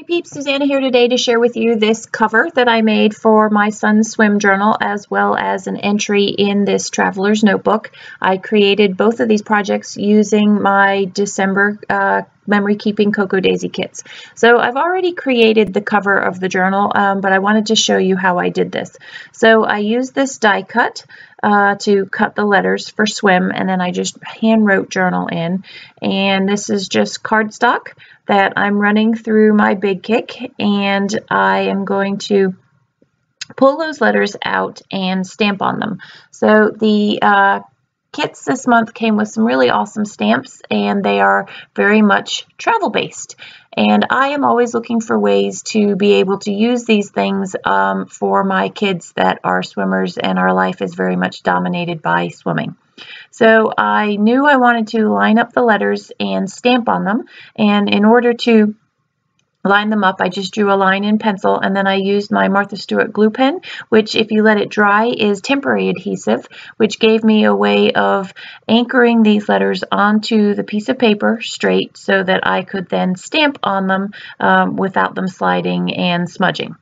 Happy Peeps, Suzanna here today to share with you this cover that I made for my son's swim journal, as well as an entry in this traveler's notebook. I created both of these projects using my December memory keeping Cocoa Daisy kits. So I've already created the cover of the journal, but I wanted to show you how I did this. So I used this die cut to cut the letters for swim, and then I just hand wrote journal in, and this is just cardstock that I'm running through my Big Kick, and I am going to pull those letters out and stamp on them. So the kits this month came with some really awesome stamps, and they are very much travel based. And I am always looking for ways to be able to use these things for my kids that are swimmers, and our life is very much dominated by swimming. So I knew I wanted to line up the letters and stamp on them, and in order to line them up, I just drew a line in pencil, and then I used my Martha Stewart glue pen, which if you let it dry is temporary adhesive, which gave me a way of anchoring these letters onto the piece of paper straight so that I could then stamp on them without them sliding and smudging.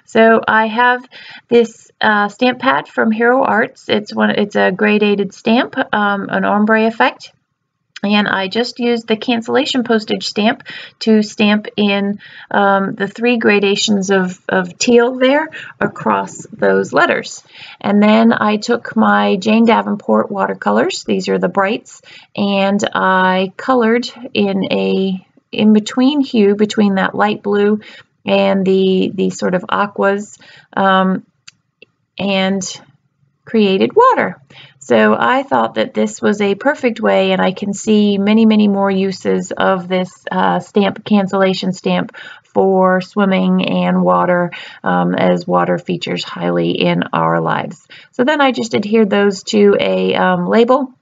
So I have this stamp pad from Hero Arts. It's a gradated stamp, an ombre effect. And I just used the cancellation postage stamp to stamp in the 3 gradations of teal there across those letters. And then I took my Jane Davenport watercolors, these are the brights, and I colored in a in-between hue between that light blue and the sort of aquas, and created water. So I thought that this was a perfect way, and I can see many, many more uses of this stamp, cancellation stamp, for swimming and water, as water features highly in our lives. So then I just adhered those to a label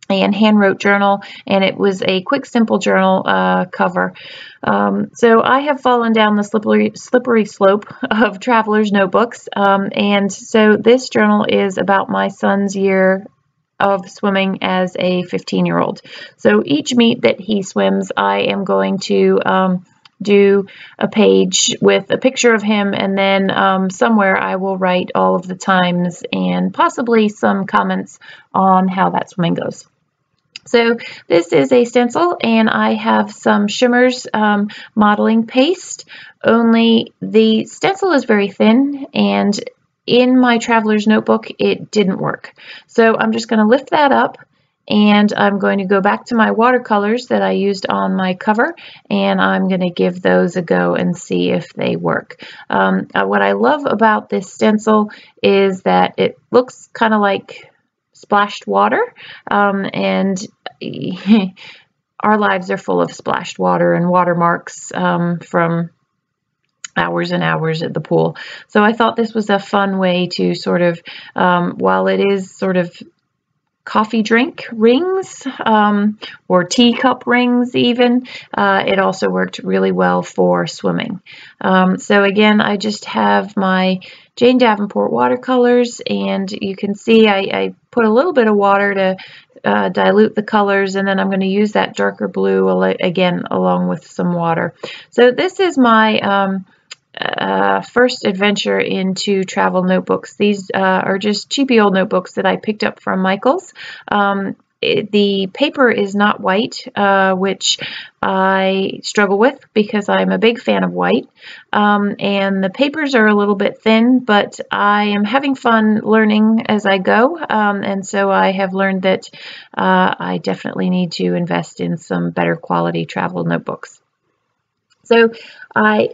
and hand wrote journal, and it was a quick, simple journal cover. So I have fallen down the slippery slope of traveler's notebooks, and so this journal is about my son's year of swimming as a 15-year-old. So each meet that he swims, I am going to do a page with a picture of him, and then somewhere I will write all of the times and possibly some comments on how that swimming goes. So this is a stencil, and I have some Shimmers modeling paste, only the stencil is very thin, and in my traveler's notebook it didn't work. So I'm just going to lift that up, and I'm going to go back to my watercolors that I used on my cover, and I'm going to give those a go and see if they work. What I love about this stencil is that it looks kind of like splashed water, and our lives are full of splashed water and watermarks from hours and hours at the pool. So I thought this was a fun way to sort of, while it is sort of coffee drink rings or teacup rings even, it also worked really well for swimming. So again, I just have my Jane Davenport watercolors, and you can see I put a little bit of water to dilute the colors, and then I'm going to use that darker blue again along with some water. So this is my first adventure into travel notebooks. These are just cheapy old notebooks that I picked up from Michael's. The paper is not white, which I struggle with because I'm a big fan of white, and the papers are a little bit thin, but I am having fun learning as I go, and so I have learned that I definitely need to invest in some better quality travel notebooks. So I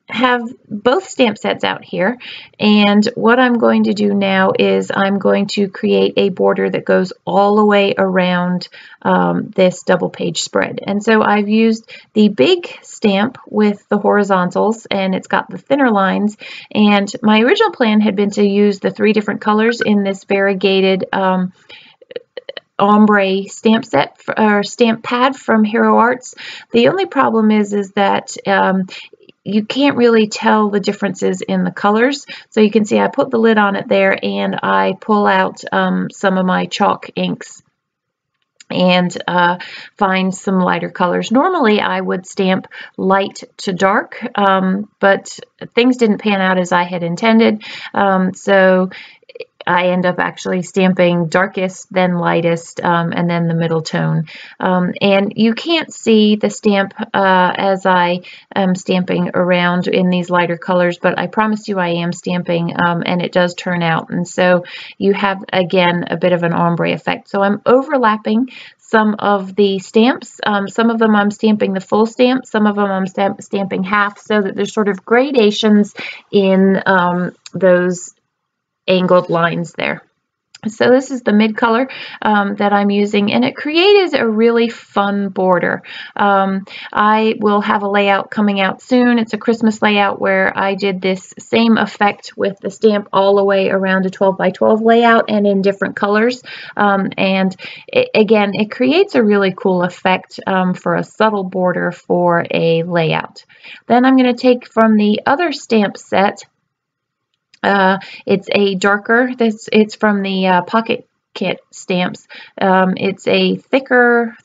have both stamp sets out here, and what I'm going to do now is I'm going to create a border that goes all the way around this double page spread. And so I've used the big stamp with the horizontals, and it's got the thinner lines, and my original plan had been to use the 3 different colors in this variegated ombre stamp set or stamp pad from Hero Arts. The only problem is that you can't really tell the differences in the colors. So you can see I put the lid on it there, and I pull out some of my chalk inks and find some lighter colors. Normally I would stamp light to dark, but things didn't pan out as I had intended, so I end up actually stamping darkest, then lightest, and then the middle tone. And you can't see the stamp as I am stamping around in these lighter colors, but I promise you I am stamping, and it does turn out. And so you have, again, a bit of an ombre effect. So I'm overlapping some of the stamps. Some of them I'm stamping the full stamp, some of them I'm stamping half, so that there's sort of gradations in those angled lines there. So this is the mid color that I'm using, and it created a really fun border. I will have a layout coming out soon. It's a Christmas layout where I did this same effect with the stamp all the way around a 12 by 12 layout and in different colors. And again, it creates a really cool effect for a subtle border for a layout. Then I'm going to take from the other stamp set. It's a darker, it's from the Pocket Kit stamps. It's a thicker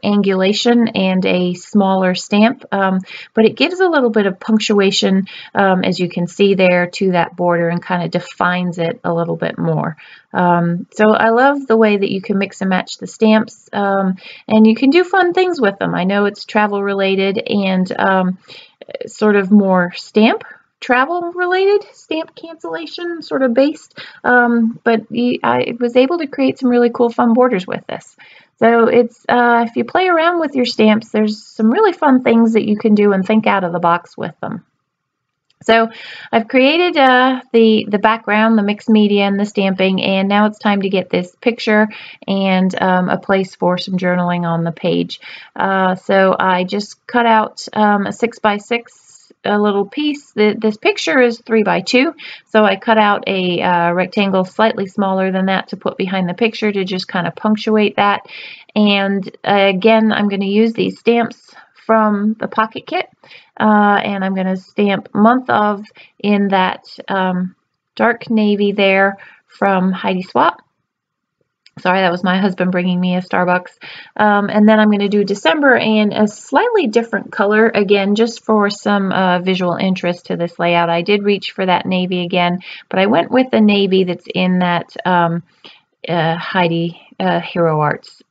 angulation and a smaller stamp, but it gives a little bit of punctuation, as you can see there, to that border and kind of defines it a little bit more. So I love the way that you can mix and match the stamps, and you can do fun things with them. I know it's travel related and sort of more stamp travel related, stamp cancellation sort of based, but I was able to create some really cool fun borders with this. So it's if you play around with your stamps, there's some really fun things that you can do and think out of the box with them. So I've created the background, the mixed media, and the stamping, and now it's time to get this picture and a place for some journaling on the page. So I just cut out a 6x6 a little piece. This picture is 3x2, so I cut out a rectangle slightly smaller than that to put behind the picture to just kind of punctuate that. And again, I'm going to use these stamps from the Pocket Kit, and I'm going to stamp month of in that dark navy there from Heidi Swap. Sorry, that was my husband bringing me a Starbucks. And then I'm going to do December in a slightly different color, again, just for some visual interest to this layout. I did reach for that navy again, but I went with the navy that's in that Heidi Hero Arts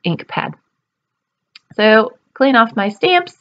ink pad. So clean off my stamps,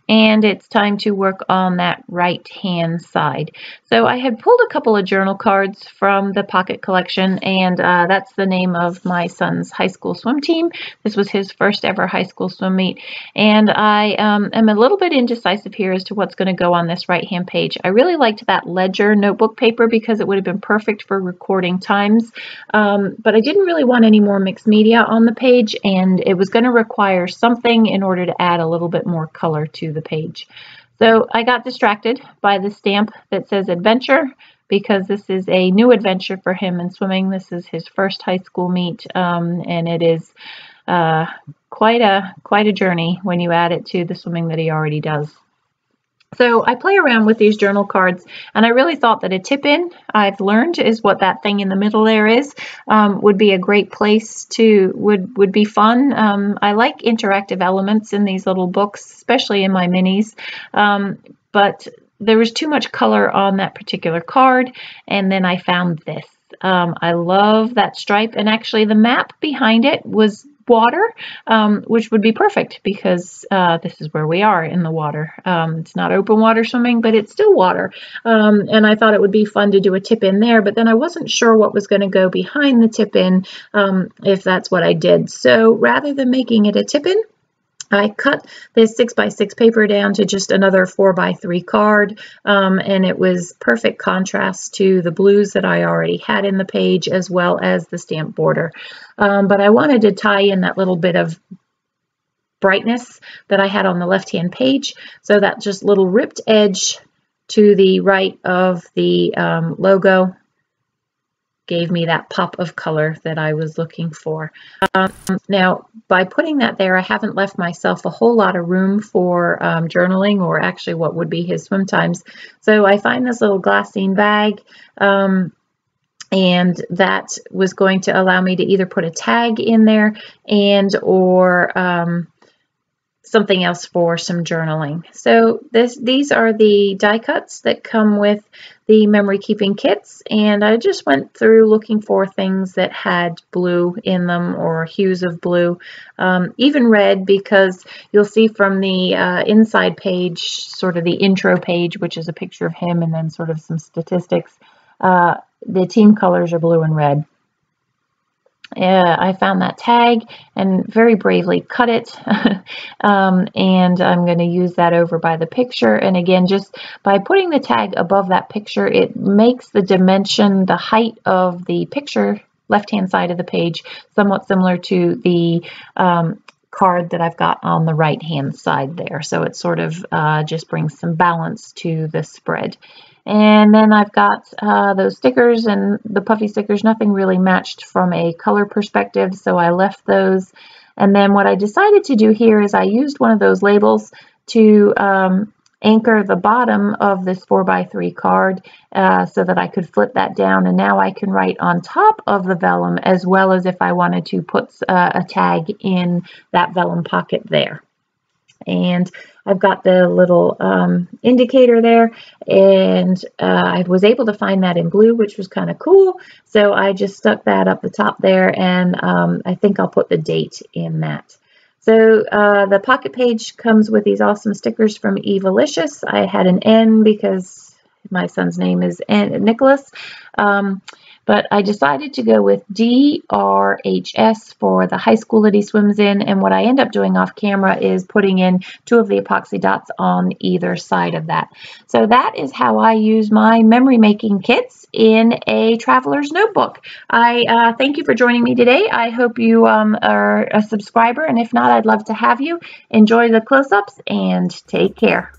and it's time to work on that right hand side. So I had pulled a couple of journal cards from the Pocket collection, and that's the name of my son's high school swim team. This was his first ever high school swim meet, and I am a little bit indecisive here as to what's going to go on this right hand page. I really liked that ledger notebook paper because it would have been perfect for recording times, but I didn't really want any more mixed media on the page, and it was going to require something in order to add a little bit more color to the page. So I got distracted by the stamp that says adventure, because this is a new adventure for him in swimming. This is his first high school meet, and it is quite a journey when you add it to the swimming that he already does. So I play around with these journal cards, and I really thought that a tip-in, I've learned, is what that thing in the middle there is, would be a great place to, would be fun. I like interactive elements in these little books, especially in my minis, but there was too much color on that particular card, and then I found this. I love that stripe, and actually the map behind it was water, which would be perfect because this is where we are in the water. It's not open water swimming, but it's still water. And I thought it would be fun to do a tip in there, but then I wasn't sure what was going to go behind the tip in if that's what I did. So rather than making it a tip in, I cut this 6x6 paper down to just another 4x3 card, and it was perfect contrast to the blues that I already had in the page, as well as the stamp border. But I wanted to tie in that little bit of brightness that I had on the left-hand page, so that just little ripped edge to the right of the logo gave me that pop of color that I was looking for. Now, by putting that there, I haven't left myself a whole lot of room for journaling, or actually what would be his swim times. So I find this little glassine bag, And that was going to allow me to either put a tag in there and or something else for some journaling. So these are the die cuts that come with the memory keeping kits, and I just went through looking for things that had blue in them or hues of blue, even red, because you'll see from the inside page, sort of the intro page, which is a picture of him and then sort of some statistics, the team colors are blue and red. I found that tag and very bravely cut it and I'm going to use that over by the picture. And again, just by putting the tag above that picture, it makes the dimension, the height of the picture, left-hand side of the page, somewhat similar to the card that I've got on the right-hand side there. So it sort of just brings some balance to the spread. And then I've got those stickers, and the puffy stickers, nothing really matched from a color perspective, so I left those. And then what I decided to do here is I used one of those labels to anchor the bottom of this 4x3 card so that I could flip that down, and now I can write on top of the vellum, as well as if I wanted to put a tag in that vellum pocket there. And I've got the little indicator there, and I was able to find that in blue, which was kind of cool. So I just stuck that up the top there, and I think I'll put the date in that. So the pocket page comes with these awesome stickers from Evalicious. I had an N because my son's name is Nicholas. But I decided to go with DRHS for the high school that he swims in, and what I end up doing off camera is putting in 2 of the epoxy dots on either side of that. So that is how I use my memory making kits in a traveler's notebook. I thank you for joining me today. I hope you are a subscriber, and if not, I'd love to have you. Enjoy the close-ups and take care.